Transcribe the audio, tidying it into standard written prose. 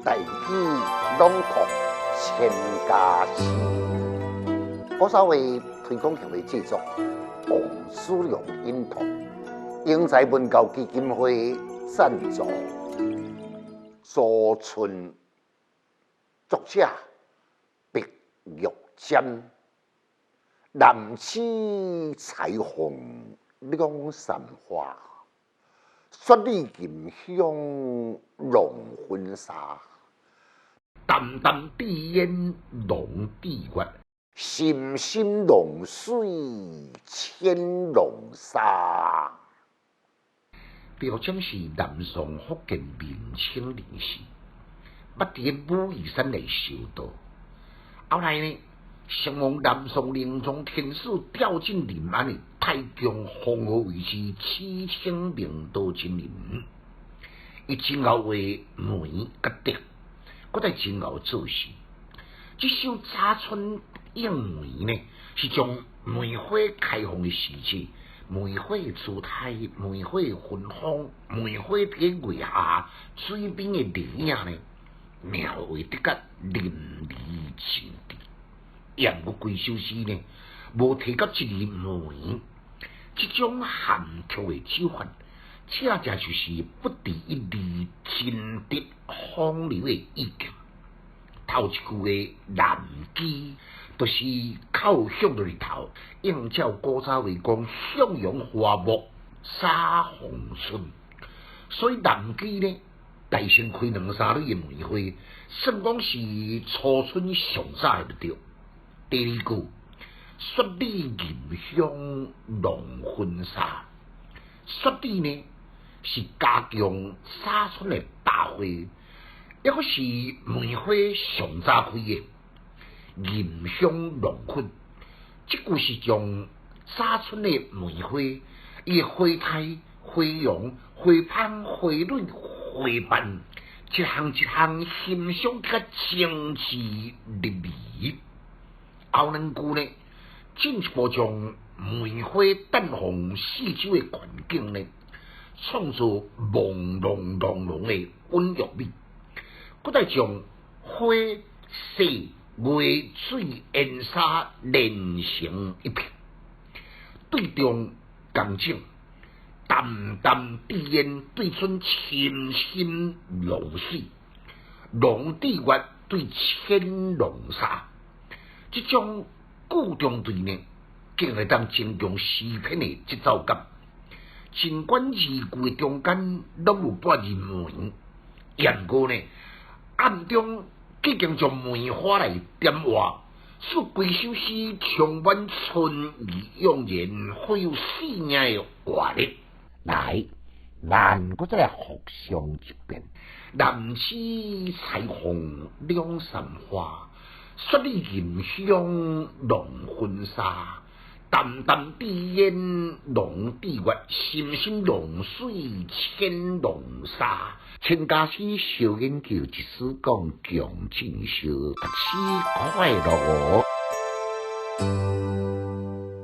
大举朗读千家诗。古早味推广协会制作，王思良音图，英才文教基金会赞助。苏春作者白玉簪，男子彩虹两三花。雪里银香浓婚纱，淡淡滴烟浓地月，深深浓水千浓沙。标签是南宋福建明清人士，捌伫武夷山内修道。后来呢，成王南宋宁宗天子调进临安的太宗封号为是启清明道真人。伊前后为梅甲蝶，搁在前后做事。这首《早春映梅》呢，是将梅花开放的时节。梅花姿态、梅花芬芳、梅花伫月下水边的丽影呢，描绘得甲淋漓尽致。杨过规首诗呢，无提到一字梅，这种含蓄的手法，恰恰就是不敌一字真德风流的意境。头一句的南机，就是靠向着日头，应照古早话讲向阳花木洒红春，所以南机呢，大盛开两三蕊的梅花，算讲是初春上早就对。第二句，雪里银香浓婚纱，雪里呢是加强洒春的大花。抑个是梅花上早开的，银香浓粉。这句是将早春的梅花，伊的花态、花容、花芳、花蕊、花瓣，一项一项欣赏较精致入微。后两句呢，进一步将梅花绽放四周的环境呢，创造朦胧胧胧的温玉美。搁再将花色、月水、烟沙连成一片，对中刚正，淡淡滴烟对准深深浓水，浓地月对浅浓沙，这种固中对呢，竟会当增强诗篇的节奏感。尽管字句的中间拢有半字梅，杨过呢，暗中已经将梅花来点化，使规首诗充满春意盎然、富有诗意的活力。来，咱搁再来复诵一遍：男子彩虹两三花，雪里银香浓婚纱。淡淡滴烟浓地月，深深浓水千浓沙。千家诗小研究，一丝讲强进修，读书快乐哦。